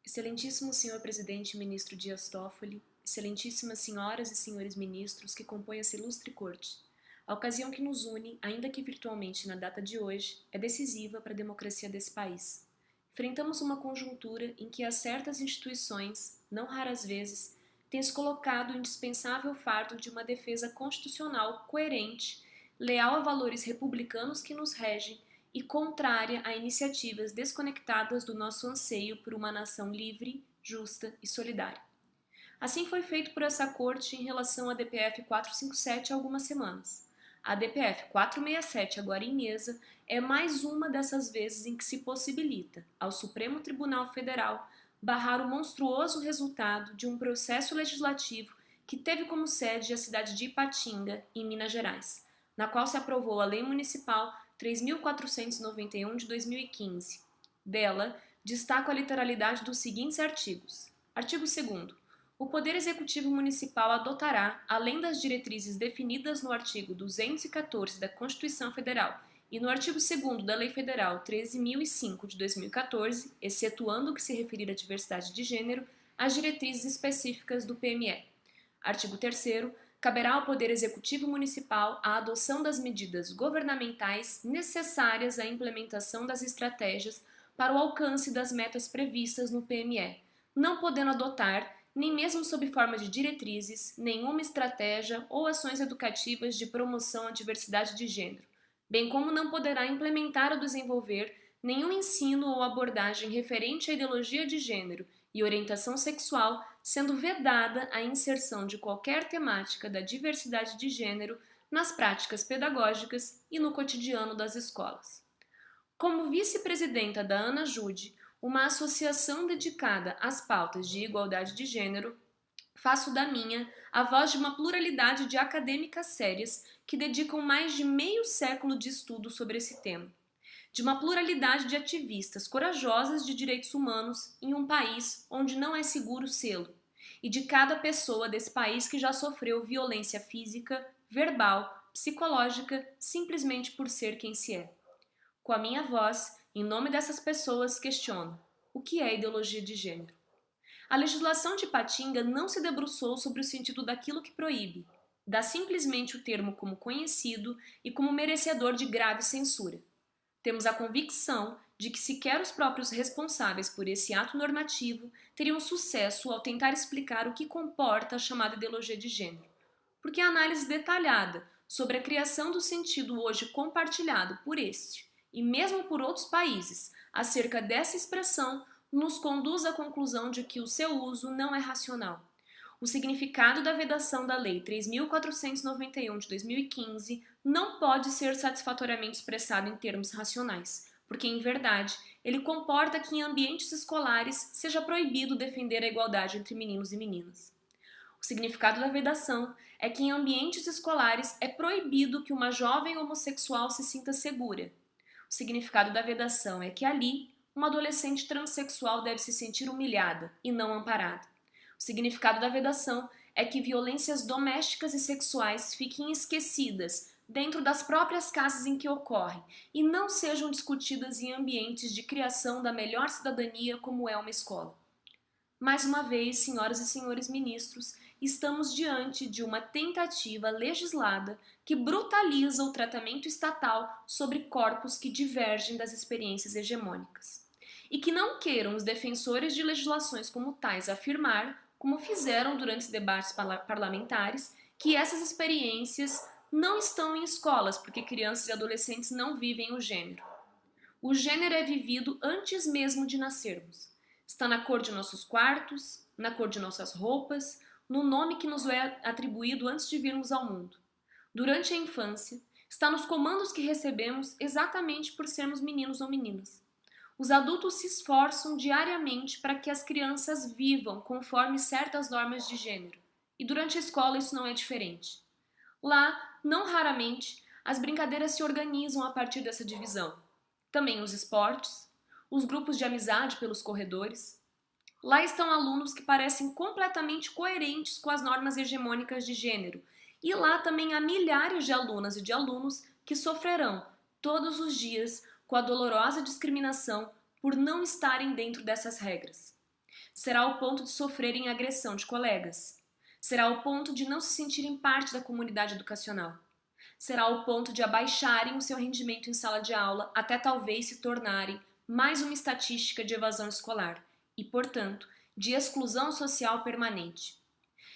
Excelentíssimo senhor presidente e ministro Dias Toffoli, excelentíssimas senhoras e senhores ministros que compõem essa ilustre corte, a ocasião que nos une, ainda que virtualmente na data de hoje, é decisiva para a democracia desse país. Enfrentamos uma conjuntura em que as certas instituições, não raras vezes, têm se colocado o indispensável fardo de uma defesa constitucional coerente, leal a valores republicanos que nos regem e contrária a iniciativas desconectadas do nosso anseio por uma nação livre, justa e solidária. Assim foi feito por essa corte em relação à DPF 457 há algumas semanas. A DPF 467, agora em mesa, é mais uma dessas vezes em que se possibilita ao Supremo Tribunal Federal barrar o monstruoso resultado de um processo legislativo que teve como sede a cidade de Ipatinga, em Minas Gerais, na qual se aprovou a Lei Municipal 3.491 de 2015. Dela, destaco a literalidade dos seguintes artigos. Artigo 2º. O Poder Executivo Municipal adotará, além das diretrizes definidas no artigo 214 da Constituição Federal e no artigo 2º da Lei Federal 13.005 de 2014, excetuando o que se referir à diversidade de gênero, as diretrizes específicas do PME. Artigo 3º. Caberá ao Poder Executivo Municipal a adoção das medidas governamentais necessárias à implementação das estratégias para o alcance das metas previstas no PME, não podendo adotar, nem mesmo sob forma de diretrizes, nenhuma estratégia ou ações educativas de promoção à diversidade de gênero, bem como não poderá implementar ou desenvolver nenhum ensino ou abordagem referente à ideologia de gênero e orientação sexual, sendo vedada a inserção de qualquer temática da diversidade de gênero nas práticas pedagógicas e no cotidiano das escolas. Como vice-presidenta da ANAJUDE, uma associação dedicada às pautas de igualdade de gênero, faço da minha a voz de uma pluralidade de acadêmicas sérias que dedicam mais de meio século de estudo sobre esse tema, de uma pluralidade de ativistas corajosas de direitos humanos em um país onde não é seguro sê-lo, e de cada pessoa desse país que já sofreu violência física, verbal, psicológica, simplesmente por ser quem se é. Com a minha voz, em nome dessas pessoas, questiono: o que é ideologia de gênero? A legislação de Ipatinga não se debruçou sobre o sentido daquilo que proíbe, dá simplesmente o termo como conhecido e como merecedor de grave censura. Temos a convicção de que sequer os próprios responsáveis por esse ato normativo teriam sucesso ao tentar explicar o que comporta a chamada ideologia de gênero, porque a análise detalhada sobre a criação do sentido hoje compartilhado por este e mesmo por outros países acerca dessa expressão nos conduz à conclusão de que o seu uso não é racional. O significado da vedação da Lei 3.491 de 2015 não pode ser satisfatoriamente expressado em termos racionais, porque, em verdade, ele comporta que em ambientes escolares seja proibido defender a igualdade entre meninos e meninas. O significado da vedação é que em ambientes escolares é proibido que uma jovem homossexual se sinta segura. O significado da vedação é que ali, uma adolescente transexual deve se sentir humilhada e não amparada. O significado da vedação é que violências domésticas e sexuais fiquem esquecidas dentro das próprias casas em que ocorrem e não sejam discutidas em ambientes de criação da melhor cidadania como é uma escola. Mais uma vez, senhoras e senhores ministros, estamos diante de uma tentativa legislada que brutaliza o tratamento estatal sobre corpos que divergem das experiências hegemônicas. E que não queiram os defensores de legislações como tais afirmar, como fizeram durante os debates parlamentares, que essas experiências não estão em escolas porque crianças e adolescentes não vivem o gênero. O gênero é vivido antes mesmo de nascermos. Está na cor de nossos quartos, na cor de nossas roupas, no nome que nos é atribuído antes de virmos ao mundo. Durante a infância, está nos comandos que recebemos exatamente por sermos meninos ou meninas. Os adultos se esforçam diariamente para que as crianças vivam conforme certas normas de gênero, e durante a escola isso não é diferente. Lá, não raramente, as brincadeiras se organizam a partir dessa divisão. Também os esportes, os grupos de amizade pelos corredores. Lá estão alunos que parecem completamente coerentes com as normas hegemônicas de gênero, e lá também há milhares de alunas e de alunos que sofrerão, todos os dias, com a dolorosa discriminação por não estarem dentro dessas regras. Será ao ponto de sofrerem agressão de colegas. Será ao ponto de não se sentirem parte da comunidade educacional. Será ao ponto de abaixarem o seu rendimento em sala de aula até talvez se tornarem mais uma estatística de evasão escolar e, portanto, de exclusão social permanente.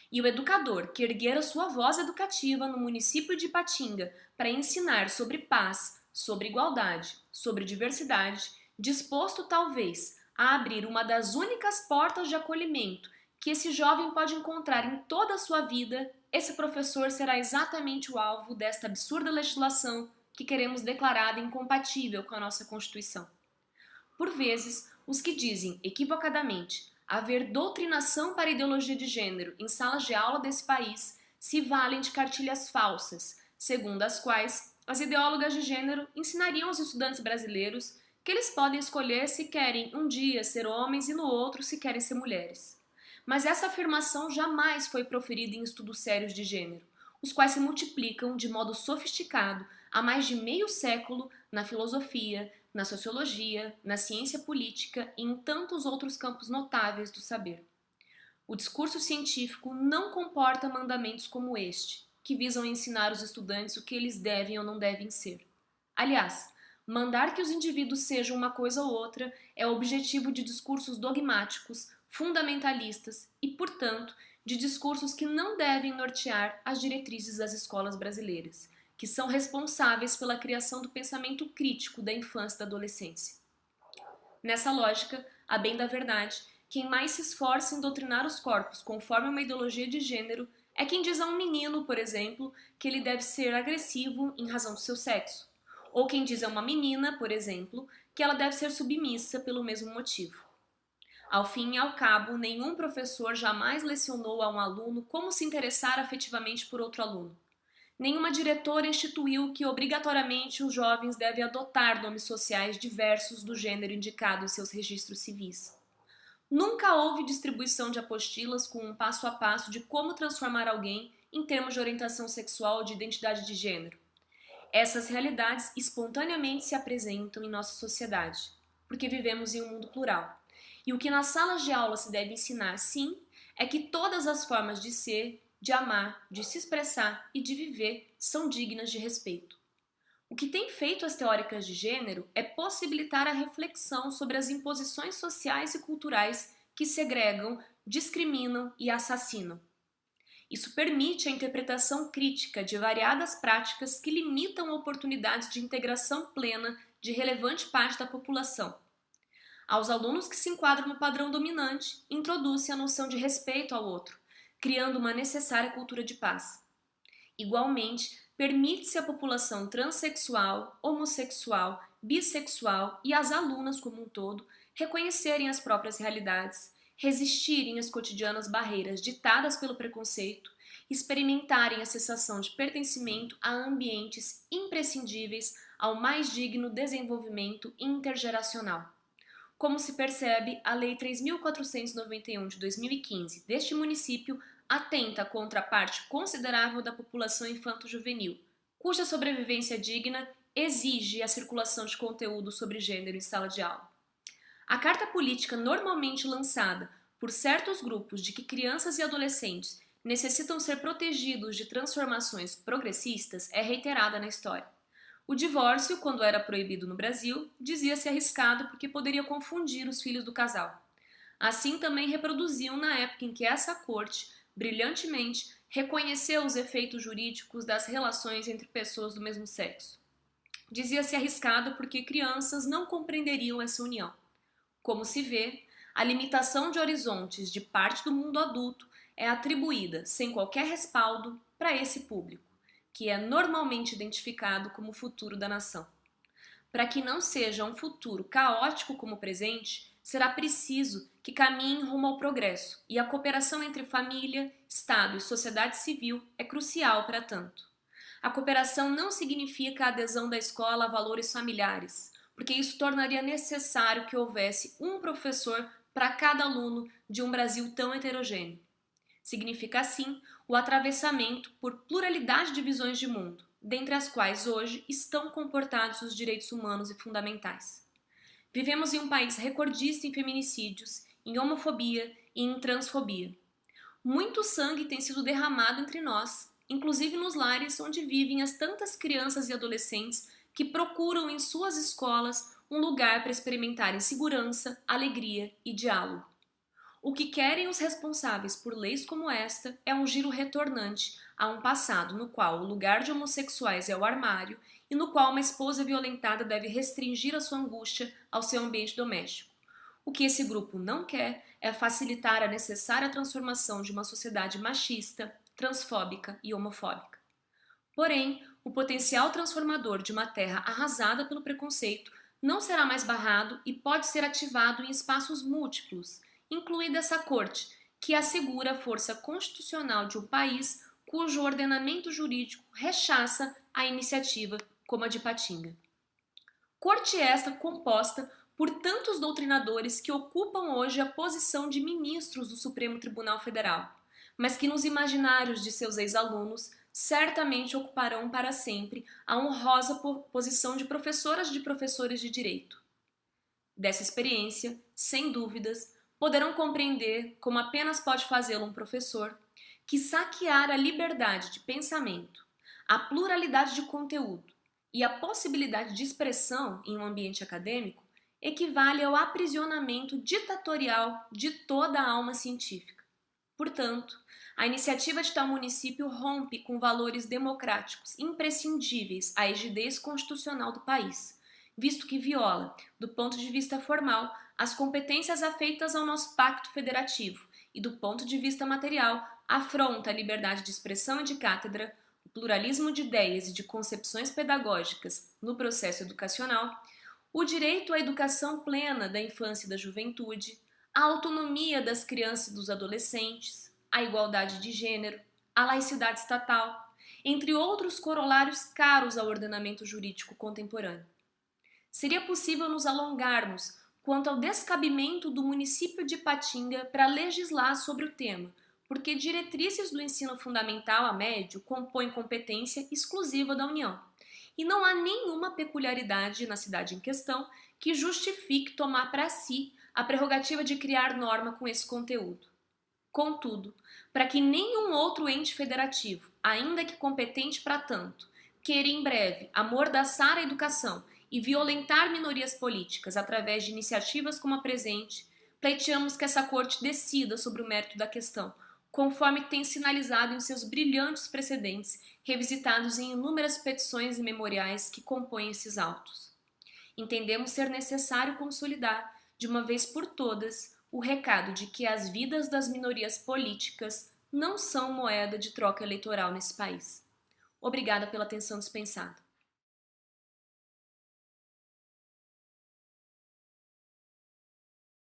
E o educador que erguer a sua voz educativa no município de Ipatinga para ensinar sobre paz, sobre igualdade, sobre diversidade, disposto talvez a abrir uma das únicas portas de acolhimento que esse jovem pode encontrar em toda a sua vida, esse professor será exatamente o alvo desta absurda legislação que queremos declarada incompatível com a nossa Constituição. Por vezes, os que dizem, equivocadamente, haver doutrinação para a ideologia de gênero em salas de aula desse país se valem de cartilhas falsas, segundo as quais as ideólogas de gênero ensinariam aos estudantes brasileiros que eles podem escolher se querem um dia ser homens e no outro se querem ser mulheres. Mas essa afirmação jamais foi proferida em estudos sérios de gênero, os quais se multiplicam de modo sofisticado há mais de meio século na filosofia, na sociologia, na ciência política e em tantos outros campos notáveis do saber. O discurso científico não comporta mandamentos como este, que visam ensinar os estudantes o que eles devem ou não devem ser. Aliás, mandar que os indivíduos sejam uma coisa ou outra é o objetivo de discursos dogmáticos, fundamentalistas e, portanto, de discursos que não devem nortear as diretrizes das escolas brasileiras, que são responsáveis pela criação do pensamento crítico da infância e da adolescência. Nessa lógica, a bem da verdade, quem mais se esforça em doutrinar os corpos conforme uma ideologia de gênero é quem diz a um menino, por exemplo, que ele deve ser agressivo em razão do seu sexo, ou quem diz a uma menina, por exemplo, que ela deve ser submissa pelo mesmo motivo. Ao fim e ao cabo, nenhum professor jamais lecionou a um aluno como se interessar afetivamente por outro aluno. Nenhuma diretora instituiu que obrigatoriamente os jovens devem adotar nomes sociais diversos do gênero indicado em seus registros civis. Nunca houve distribuição de apostilas com um passo a passo de como transformar alguém em termos de orientação sexual ou de identidade de gênero. Essas realidades espontaneamente se apresentam em nossa sociedade, porque vivemos em um mundo plural. E o que nas salas de aula se deve ensinar, sim, é que todas as formas de ser, de amar, de se expressar e de viver são dignas de respeito. O que tem feito as teóricas de gênero é possibilitar a reflexão sobre as imposições sociais e culturais que segregam, discriminam e assassinam. Isso permite a interpretação crítica de variadas práticas que limitam oportunidades de integração plena de relevante parte da população. Aos alunos que se enquadram no padrão dominante, introduz-se a noção de respeito ao outro, criando uma necessária cultura de paz. Igualmente, permite-se à população transexual, homossexual, bissexual e às alunas como um todo reconhecerem as próprias realidades, resistirem às cotidianas barreiras ditadas pelo preconceito, experimentarem a sensação de pertencimento a ambientes imprescindíveis ao mais digno desenvolvimento intergeracional. Como se percebe, a Lei 3.491 de 2015 deste município atenta contra a parte considerável da população infanto-juvenil, cuja sobrevivência digna exige a circulação de conteúdo sobre gênero em sala de aula. A carta política normalmente lançada por certos grupos de que crianças e adolescentes necessitam ser protegidos de transformações progressistas é reiterada na história. O divórcio, quando era proibido no Brasil, dizia-se arriscado porque poderia confundir os filhos do casal. Assim também reproduziam na época em que essa corte, brilhantemente, reconheceu os efeitos jurídicos das relações entre pessoas do mesmo sexo. Dizia-se arriscado porque crianças não compreenderiam essa união. Como se vê, a limitação de horizontes de parte do mundo adulto é atribuída, sem qualquer respaldo, para esse público, que é normalmente identificado como o futuro da nação. Para que não seja um futuro caótico como o presente, será preciso que caminhem rumo ao progresso, e a cooperação entre família, Estado e sociedade civil é crucial para tanto. A cooperação não significa a adesão da escola a valores familiares, porque isso tornaria necessário que houvesse um professor para cada aluno de um Brasil tão heterogêneo. Significa, assim, o atravessamento por pluralidade de visões de mundo, dentre as quais hoje estão comportados os direitos humanos e fundamentais. Vivemos em um país recordista em feminicídios em homofobia e em transfobia. Muito sangue tem sido derramado entre nós, inclusive nos lares onde vivem as tantas crianças e adolescentes que procuram em suas escolas um lugar para experimentarem segurança, alegria e diálogo. O que querem os responsáveis por leis como esta é um giro retornante a um passado no qual o lugar de homossexuais é o armário e no qual uma esposa violentada deve restringir a sua angústia ao seu ambiente doméstico. O que esse grupo não quer é facilitar a necessária transformação de uma sociedade machista, transfóbica e homofóbica. Porém, o potencial transformador de uma terra arrasada pelo preconceito não será mais barrado e pode ser ativado em espaços múltiplos, incluída essa corte, que assegura a força constitucional de um país cujo ordenamento jurídico rechaça a iniciativa como a de Patinga. Corte esta composta por tantos doutrinadores que ocupam hoje a posição de ministros do Supremo Tribunal Federal, mas que nos imaginários de seus ex-alunos certamente ocuparão para sempre a honrosa posição de professoras de professores de direito. Dessa experiência, sem dúvidas, poderão compreender, como apenas pode fazê-lo um professor, que saquear a liberdade de pensamento, a pluralidade de conteúdo e a possibilidade de expressão em um ambiente acadêmico equivale ao aprisionamento ditatorial de toda a alma científica. Portanto, a iniciativa de tal município rompe com valores democráticos imprescindíveis à rigidez constitucional do país, visto que viola, do ponto de vista formal, as competências afeitas ao nosso pacto federativo e, do ponto de vista material, afronta a liberdade de expressão e de cátedra, o pluralismo de ideias e de concepções pedagógicas no processo educacional, o direito à educação plena da infância e da juventude, a autonomia das crianças e dos adolescentes, a igualdade de gênero, a laicidade estatal, entre outros corolários caros ao ordenamento jurídico contemporâneo. Seria possível nos alongarmos quanto ao descabimento do município de Patinga para legislar sobre o tema, porque diretrizes do ensino fundamental a médio compõem competência exclusiva da União, e não há nenhuma peculiaridade na cidade em questão que justifique tomar para si a prerrogativa de criar norma com esse conteúdo. Contudo, para que nenhum outro ente federativo, ainda que competente para tanto, queira em breve amordaçar a educação e violentar minorias políticas através de iniciativas como a presente, pleiteamos que essa corte decida sobre o mérito da questão, conforme tem sinalizado em seus brilhantes precedentes, revisitados em inúmeras petições e memoriais que compõem esses autos. Entendemos ser necessário consolidar, de uma vez por todas, o recado de que as vidas das minorias políticas não são moeda de troca eleitoral nesse país. Obrigada pela atenção dispensada.